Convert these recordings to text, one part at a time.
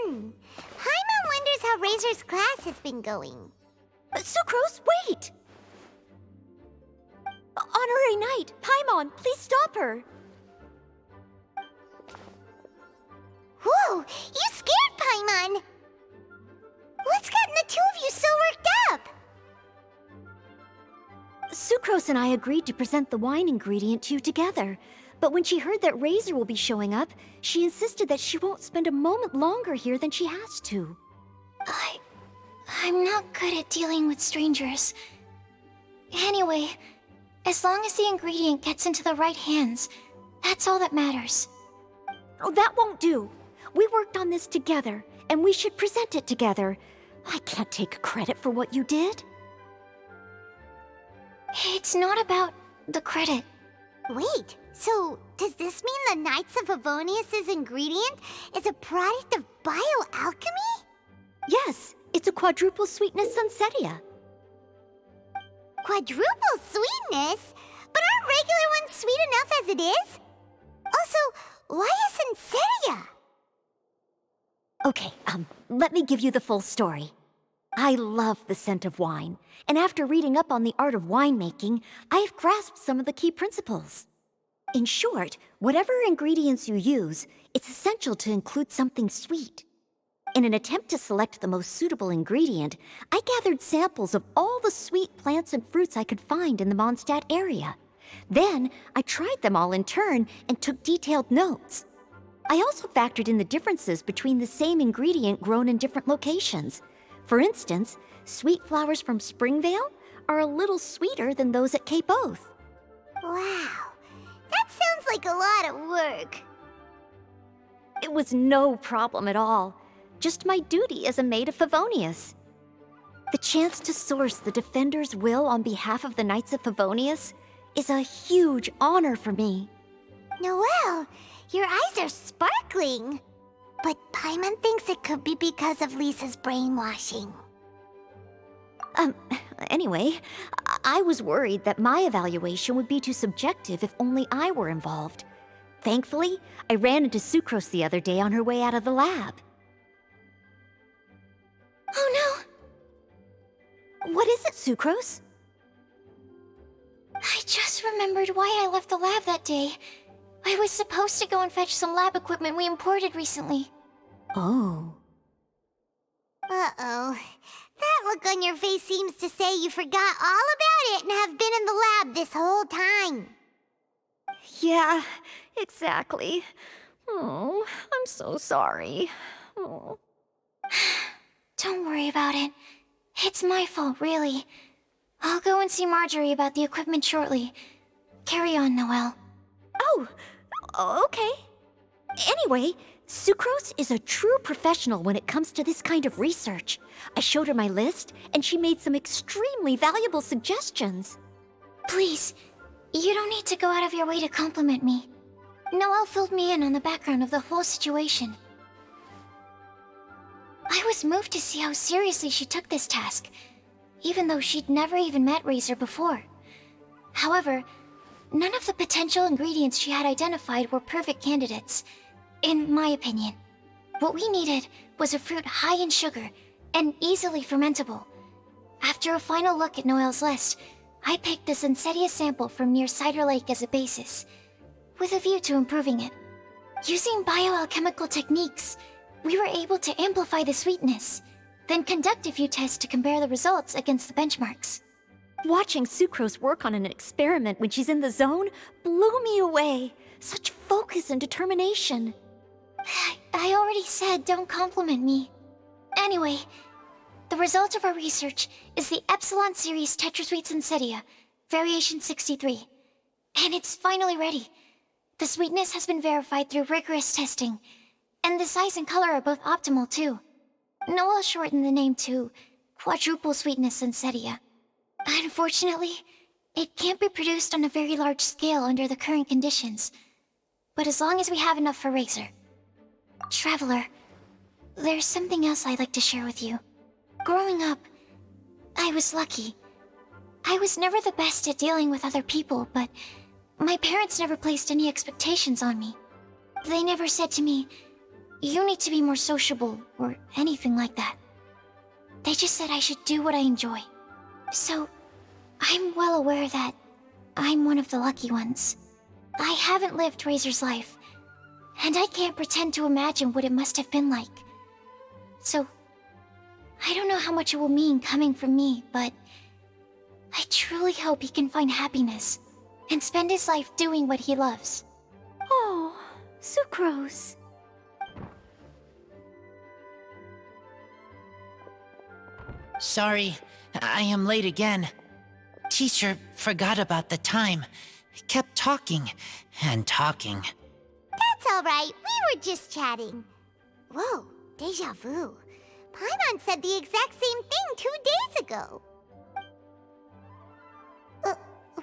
Paimon wonders how Razor's class has been going. Sucrose, wait! Honorary Knight, Paimon, please stop her! Whoa! You scared Paimon! What's gotten the two of you so worked up? Sucrose and I agreed to present the wine ingredient to you together, but when she heard that Razor will be showing up, she insisted that she won't spend a moment longer here than she has to. I'm not good at dealing with strangers. Anyway, as long as the ingredient gets into the right hands, that's all that matters. Oh, that won't do. We worked on this together, and we should present it together. I can't take credit for what you did. It's not about the credit. Wait, so does this mean the Knights of Favonius' ingredient is a product of bioalchemy? Yes, it's a quadruple sweetness sunsetia. Quadruple sweetness? But aren't regular ones sweet enough as it is? Also, why a sunsetia? Okay, let me give you the full story. I love the scent of wine, and after reading up on the art of winemaking, I have grasped some of the key principles. In short, whatever ingredients you use, it's essential to include something sweet. In an attempt to select the most suitable ingredient, I gathered samples of all the sweet plants and fruits I could find in the Mondstadt area. Then, I tried them all in turn and took detailed notes. I also factored in the differences between the same ingredient grown in different locations. For instance, sweet flowers from Springvale are a little sweeter than those at Cape Oath. Wow, that sounds like a lot of work. It was no problem at all. Just my duty as a maid of Favonius. The chance to source the Defender's will on behalf of the Knights of Favonius is a huge honor for me. Noelle, your eyes are sparkling. But Paimon thinks it could be because of Lisa's brainwashing. Anyway, I was worried that my evaluation would be too subjective if only I were involved. Thankfully, I ran into Sucrose the other day on her way out of the lab. Oh no! What is it, Sucrose? I just remembered why I left the lab that day. I was supposed to go and fetch some lab equipment we imported recently. Oh. Uh-oh. That look on your face seems to say you forgot all about it and have been in the lab this whole time. Yeah, exactly. Oh, I'm so sorry. Oh. Don't worry about it. It's my fault, really. I'll go and see Marjorie about the equipment shortly. Carry on, Noelle. Oh, okay. Anyway, Sucrose is a true professional when it comes to this kind of research. I showed her my list, and she made some extremely valuable suggestions. Please, you don't need to go out of your way to compliment me. Noelle filled me in on the background of the whole situation. I was moved to see how seriously she took this task, even though she'd never even met Razor before. However, none of the potential ingredients she had identified were perfect candidates, in my opinion. What we needed was a fruit high in sugar and easily fermentable. After a final look at Noelle's list, I picked the Sunsetia sample from near Cider Lake as a basis, with a view to improving it. Using bioalchemical techniques, we were able to amplify the sweetness, then conduct a few tests to compare the results against the benchmarks. Watching Sucrose work on an experiment when she's in the zone blew me away. Such focus and determination. I already said don't compliment me. Anyway, the result of our research is the Epsilon Series Tetrasweet Sunsetia, Variation 63. And it's finally ready. The sweetness has been verified through rigorous testing, and the size and color are both optimal too. Noelle shortened the name to Quadruple Sweetness Sunsetia. Unfortunately, it can't be produced on a very large scale under the current conditions, but as long as we have enough for Razor. Traveler, there's something else I'd like to share with you. Growing up, I was lucky. I was never the best at dealing with other people, but my parents never placed any expectations on me. They never said to me, you need to be more sociable or anything like that. They just said I should do what I enjoy. So, I'm well aware that I'm one of the lucky ones. I haven't lived Razor's life, and I can't pretend to imagine what it must have been like. So, I don't know how much it will mean coming from me, but I truly hope he can find happiness and spend his life doing what he loves. Oh, Sucrose. Sorry, I am late again. Teacher forgot about the time. Kept talking and talking. That's all right. We were just chatting. Whoa, deja vu. Paimon said the exact same thing 2 days ago.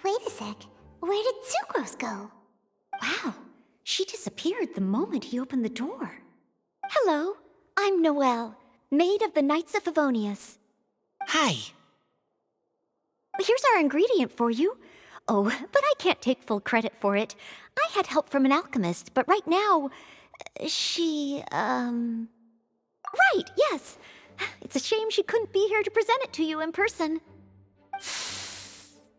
Wait a sec. Where did Sucrose go? Wow, she disappeared the moment he opened the door. Hello, I'm Noelle, maid of the Knights of Favonius. Hi. Here's our ingredient for you. Oh, but I can't take full credit for it. I had help from an alchemist, but right now, Right, yes. It's a shame she couldn't be here to present it to you in person.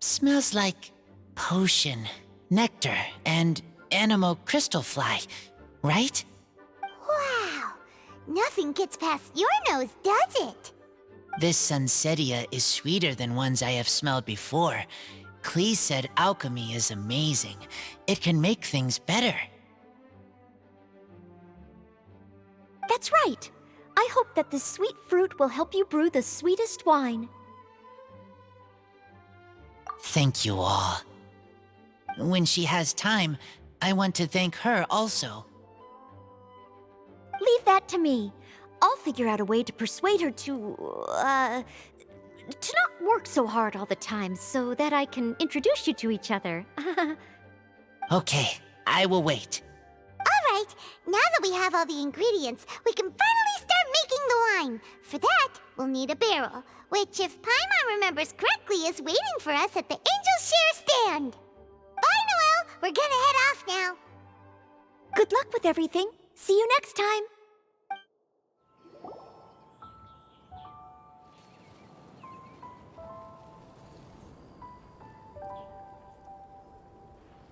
Smells like potion, nectar, and animal crystal fly, right? Wow. Nothing gets past your nose, does it? This Sunsetia is sweeter than ones I have smelled before. Klee said alchemy is amazing. It can make things better. That's right. I hope that this sweet fruit will help you brew the sweetest wine. Thank you all. When she has time, I want to thank her also. Leave that to me. I'll figure out a way to persuade her to not work so hard all the time so that I can introduce you to each other. Okay, I will wait. All right. Now that we have all the ingredients, we can finally start making the wine. For that, we'll need a barrel, which, if Paimon remembers correctly, is waiting for us at the Angel Share stand. Bye, Noelle. We're gonna head off now. Good luck with everything. See you next time.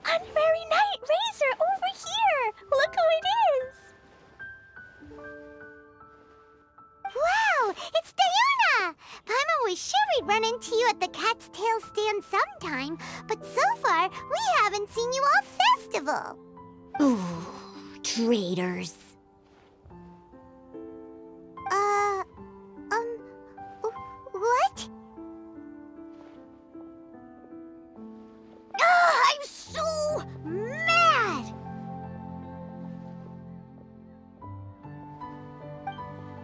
Honorary Knight Razor, over here! Look who it is! Wow, it's Diona! Paimon was sure we'd run into you at the Cat's Tail stand sometime, but so far, we haven't seen you all festival. Ooh, traitors. What? I'm so mad!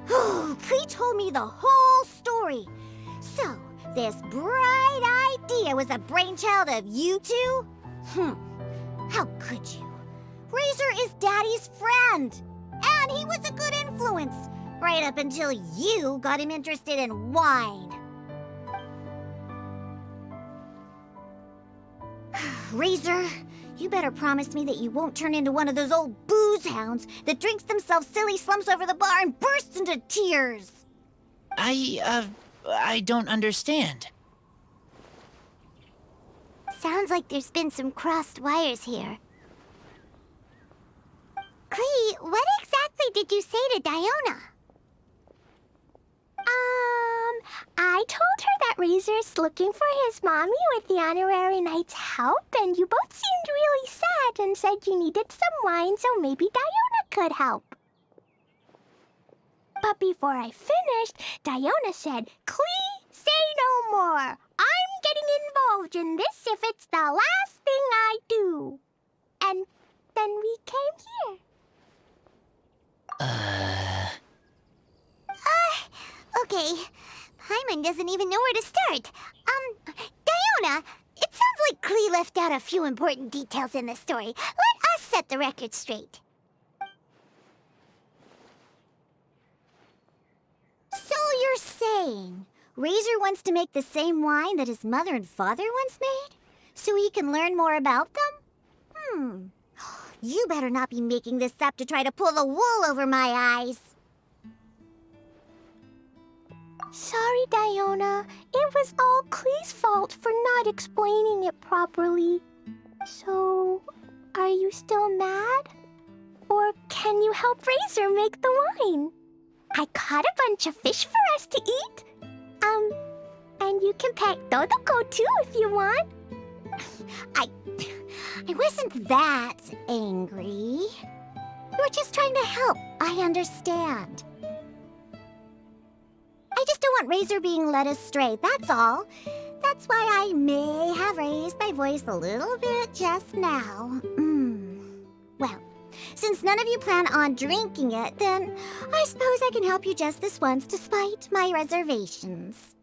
Klee told me the whole story. So, this bright idea was a brainchild of you two? How could you? Razor is Daddy's friend. And he was a good influence. Right up until you got him interested in wine. Razor, you better promise me that you won't turn into one of those old booze hounds that drinks themselves silly, slumps over the bar, and bursts into tears. I don't understand. Sounds like there's been some crossed wires here. Klee, what exactly did you say to Diona? I told her that Razor's looking for his mommy with the Honorary Knight's help, and you both seemed really sad and said you needed some wine, so maybe Diona could help. But before I finished, Diona said, "Klee, say no more. I'm getting involved in this if it's the last thing I do." And then we came here. Okay. Paimon doesn't even know where to start. Diona, it sounds like Klee left out a few important details in the story. Let us set the record straight. So you're saying Razor wants to make the same wine that his mother and father once made? So he can learn more about them? You better not be making this up to try to pull the wool over my eyes. Sorry, Diona. It was all Klee's fault for not explaining it properly. So, are you still mad? Or can you help Razor make the wine? I caught a bunch of fish for us to eat. And you can pet Dodoko too if you want. I wasn't that angry. You were just trying to help. I understand. I just don't want Razor being led astray, that's all. That's why I may have raised my voice a little bit just now. Well, since none of you plan on drinking it, then I suppose I can help you just this once despite my reservations.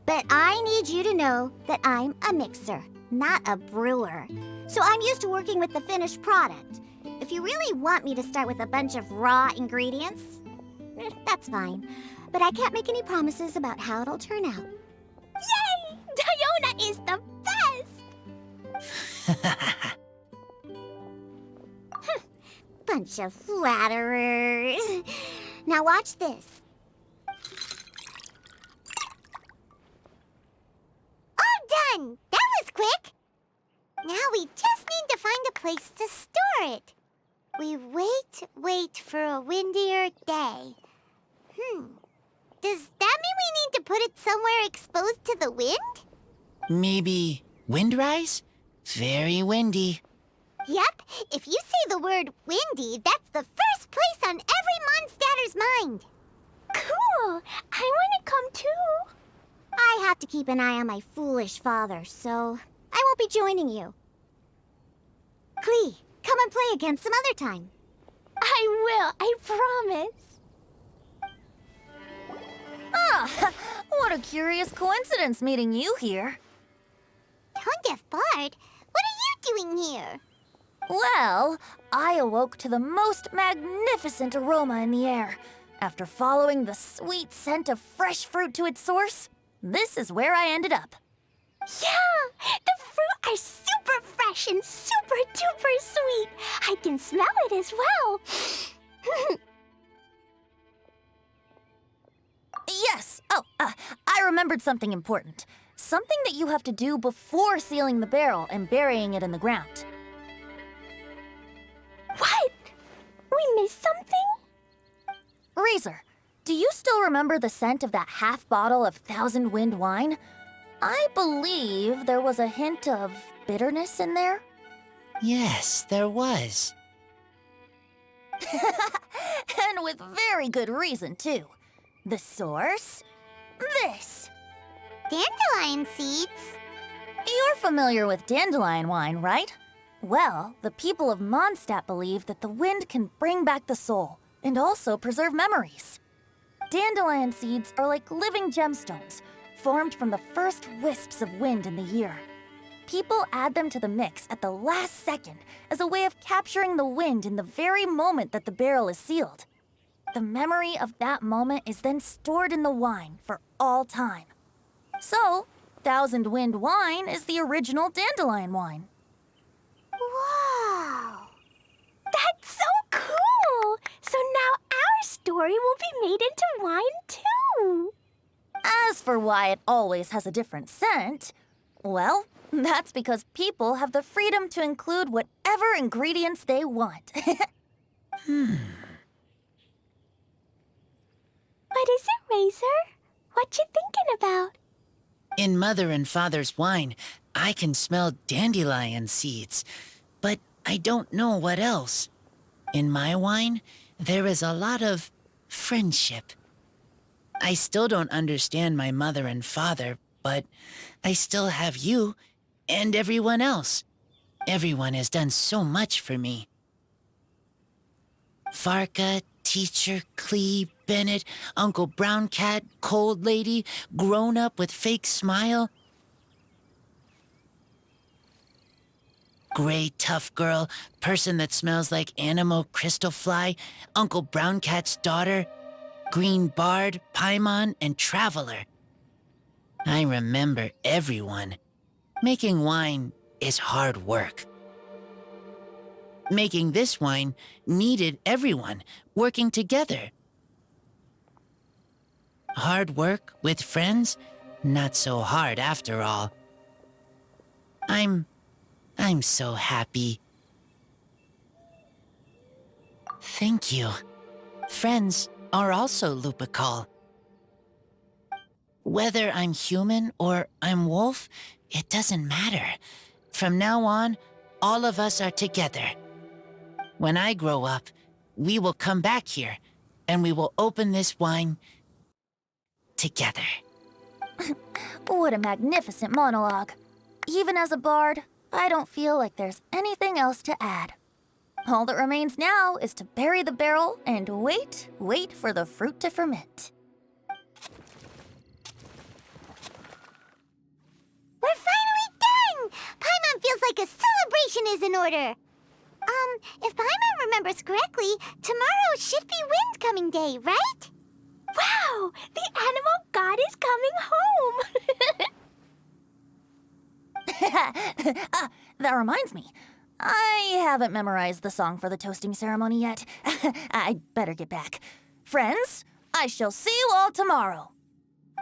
But I need you to know that I'm a mixer, not a brewer. So I'm used to working with the finished product. If you really want me to start with a bunch of raw ingredients, that's fine. But I can't make any promises about how it'll turn out. Yay! Diona is the best! Bunch of flatterers. Now watch this. All done! That was quick! Now we just need to find a place to store it. We wait for a windier day. Does that mean we need to put it somewhere exposed to the wind? Maybe windrise? Very windy. Yep, if you say the word windy, that's the first place on every Mondstatter's mind. Cool! I want to come too. I have to keep an eye on my foolish father, so I won't be joining you. Klee, come and play again some other time. I will, I promise. Ah, what a curious coincidence meeting you here. Tone-deaf Bard, what are you doing here? Well, I awoke to the most magnificent aroma in the air. After following the sweet scent of fresh fruit to its source, this is where I ended up. Yeah, the fruit are super fresh and super duper sweet. I can smell it as well. Yes. Oh, I remembered something important. Something that you have to do before sealing the barrel and burying it in the ground. What? We missed something? Razor, do you still remember the scent of that half bottle of Thousand Wind wine? I believe there was a hint of bitterness in there. Yes, there was. And with very good reason, too. The source? This. Dandelion seeds? You're familiar with dandelion wine, right? Well, the people of Mondstadt believe that the wind can bring back the soul and also preserve memories. Dandelion seeds are like living gemstones, formed from the first wisps of wind in the year. People add them to the mix at the last second as a way of capturing the wind in the very moment that the barrel is sealed. The memory of that moment is then stored in the wine for all time. So, Thousand Wind wine is the original dandelion wine. Wow! That's so cool! So now our story will be made into wine too. As for why it always has a different scent, well, that's because people have the freedom to include whatever ingredients they want. What is it, Razor? What you thinking about? In Mother and Father's wine, I can smell dandelion seeds, but I don't know what else. In my wine, there is a lot of friendship. I still don't understand my mother and father, but I still have you and everyone else. Everyone has done so much for me. Farka, Teacher, Klee, Bennett, Uncle Brown Cat, Cold Lady, Grown Up with Fake Smile, Gray Tough Girl, Person that Smells like Animo Crystal Fly, Uncle Brown Cat's Daughter, Green Bard, Paimon, and Traveler. I remember everyone. Making wine is hard work. Making this wine needed everyone working together. Hard work with friends? Not so hard after all. I'm so happy. Thank you. Friends are also Lupical. Whether I'm human or I'm wolf, it doesn't matter. From now on, all of us are together. When I grow up, we will come back here, and we will open this wine together. What a magnificent monologue. Even as a bard, I don't feel like there's anything else to add. All that remains now is to bury the barrel and wait for the fruit to ferment. We're finally done! Paimon feels like a celebration is in order. If Paimon remembers correctly, tomorrow should be Wind-coming day, right? Wow! The animal god is coming home! That reminds me. I haven't memorized the song for the toasting ceremony yet. I'd better get back. Friends, I shall see you all tomorrow.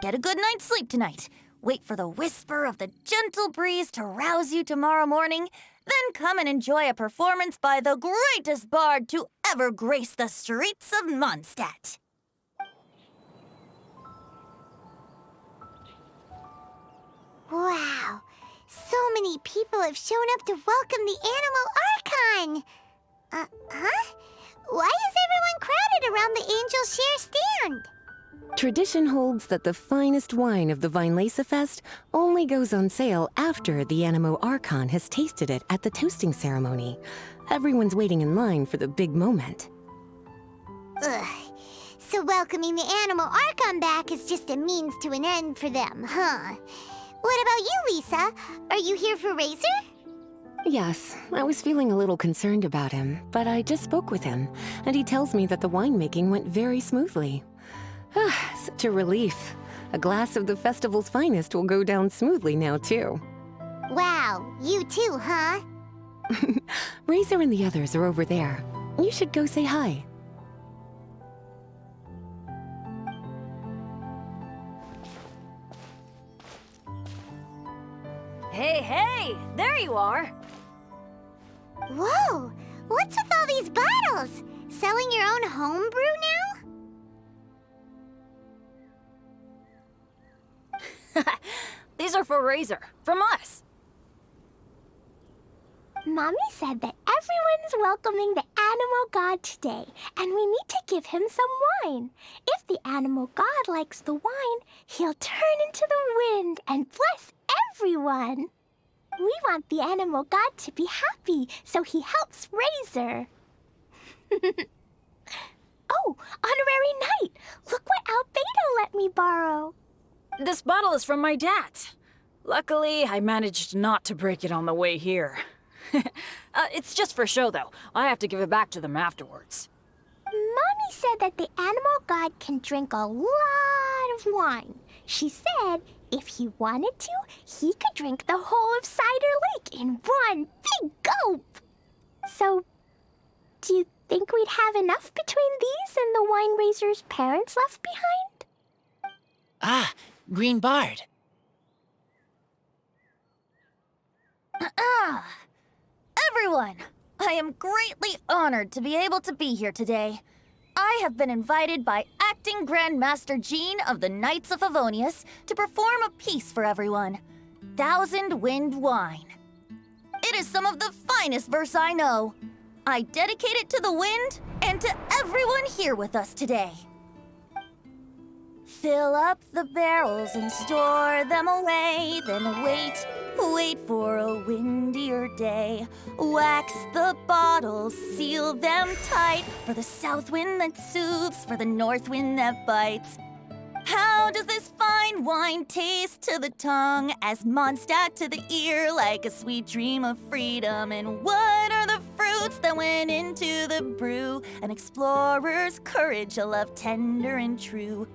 Get a good night's sleep tonight. Wait for the whisper of the gentle breeze to rouse you tomorrow morning. Then come and enjoy a performance by the greatest bard to ever grace the streets of Mondstadt. Wow. So many people have shown up to welcome the Animal Archon. Huh? Why is everyone crowded around the Angel Share stand? Tradition holds that the finest wine of the Weinlesefest only goes on sale after the Animo Archon has tasted it at the toasting ceremony. Everyone's waiting in line for the big moment. Ugh. So welcoming the Animal Archon back is just a means to an end for them, huh? What about you, Lisa? Are you here for Razor? Yes, I was feeling a little concerned about him, but I just spoke with him, and he tells me that the winemaking went very smoothly. Such a relief. A glass of the festival's finest will go down smoothly now, too. Wow, you too, huh? Razor and the others are over there. You should go say hi. Hey, there you are. Whoa! What's with all these bottles? Selling your own homebrew now? These are for Razor, from us. Mommy said that everyone's welcoming the animal god today, and we need to give him some wine. If the animal god likes the wine, he'll turn into the wind and bless everyone. We want the animal god to be happy, so he helps Razor. Oh, honorary knight! Look what Albedo let me borrow. This bottle is from my dad. Luckily, I managed not to break it on the way here. It's just for show, though. I have to give it back to them afterwards. Mommy said that the animal god can drink a lot of wine. She said if he wanted to, he could drink the whole of Cider Lake in one big gulp. So, do you think we'd have enough between these and the wine raiser's parents left behind? Ah, Green Bard. Everyone, I am greatly honored to be able to be here today. I have been invited by Acting Grand Master Jean of the Knights of Favonius to perform a piece for everyone, Thousand Wind Wine. It is some of the finest verse I know. I dedicate it to the wind and to everyone here with us today. Fill up the barrels and store them away, then wait for a windier day. Wax the bottles, seal them tight, for the south wind that soothes, for the north wind that bites. How does this fine wine taste to the tongue, as Mondstadt to the ear, like a sweet dream of freedom? And what are the fruits that went into the brew? An explorer's courage, a love tender and true.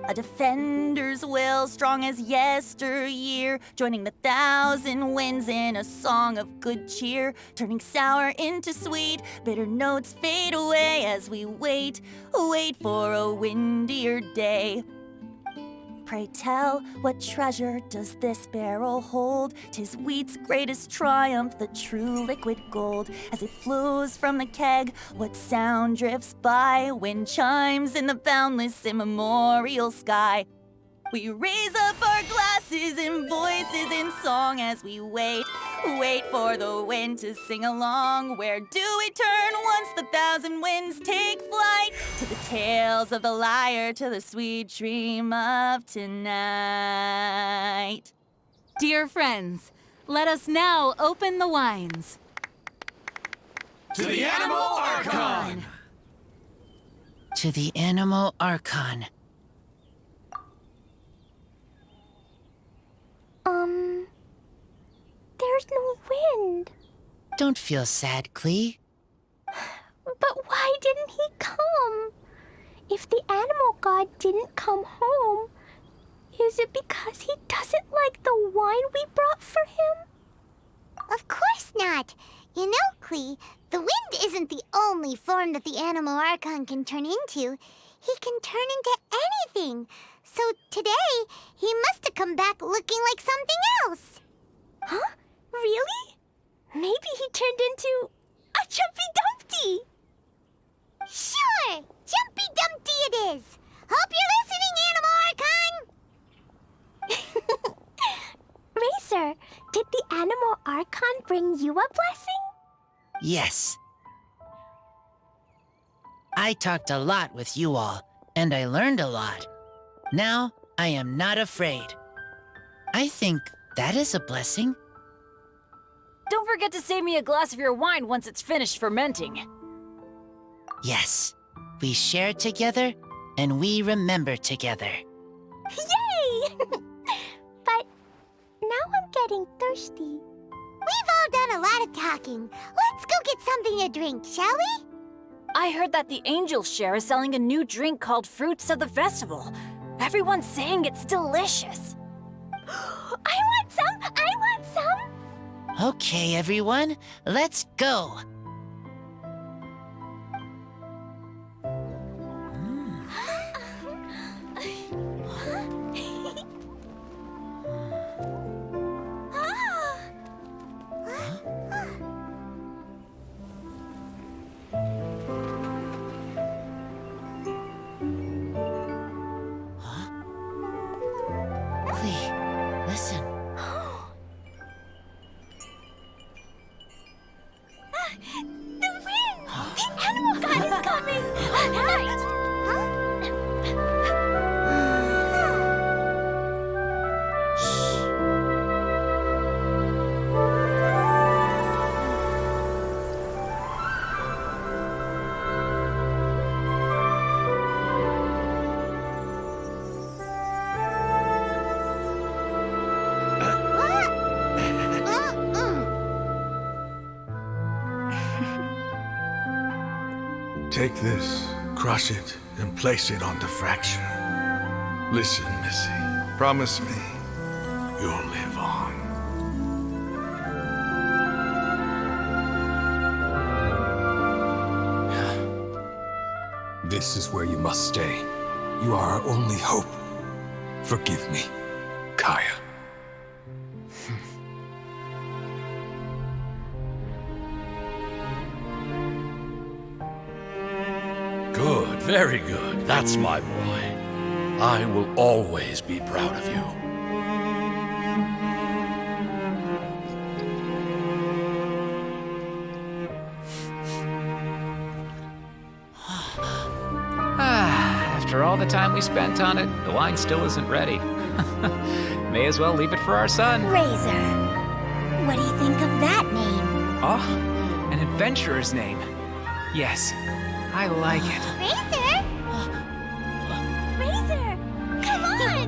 A defender's will, strong as yesteryear, joining the thousand winds in a song of good cheer, turning sour into sweet, bitter notes fade away as we wait for a windier day. Pray tell, what treasure does this barrel hold? 'Tis wheat's greatest triumph, the true liquid gold. As it flows from the keg, what sound drifts by? Wind chimes in the boundless immemorial sky. We raise up our glasses and voices in song as we wait for the wind to sing along. Where do we turn once the thousand winds take flight? To the tales of the lyre, to the sweet dream of tonight. Dear friends, let us now open the wines. To the Animal Archon! To the Animal Archon. There's no wind. Don't feel sad, Klee. But why didn't he come? If the animal god didn't come home, is it because he doesn't like the wine we brought for him? Of course not. You know, Klee, the wind isn't the only form that the Animal Archon can turn into. He can turn into anything. So today, he must have come back looking like something else. Huh? Really? Maybe he turned into a Jumpy Dumpty. Sure! Jumpy Dumpty it is! Hope you're listening, Animal Archon! Racer, did the Animal Archon bring you a blessing? Yes. I talked a lot with you all, and I learned a lot. Now, I am not afraid. I think that is a blessing. Don't forget to save me a glass of your wine once it's finished fermenting. Yes, we share together, and we remember together. Yay! But now I'm getting thirsty. We've all done a lot of talking. Let's go get something to drink, shall we? I heard that the Angels Share is selling a new drink called Fruits of the Festival. Everyone's saying it's delicious. I want some! I want some! Okay, everyone, let's go. Klee, listen. The wind! The animal god is coming! Right! Take this, crush it, and place it on the fracture. Listen, Missy. Promise me you'll live on. This is where you must stay. You are our only hope. Forgive me, Kaya. Good, very good. That's my boy. I will always be proud of you. After all the time we spent on it, the wine still isn't ready. May as well leave it for our son. Razor, what do you think of that name? Oh, an adventurer's name. Yes, I like it. Racer? Razor, come on!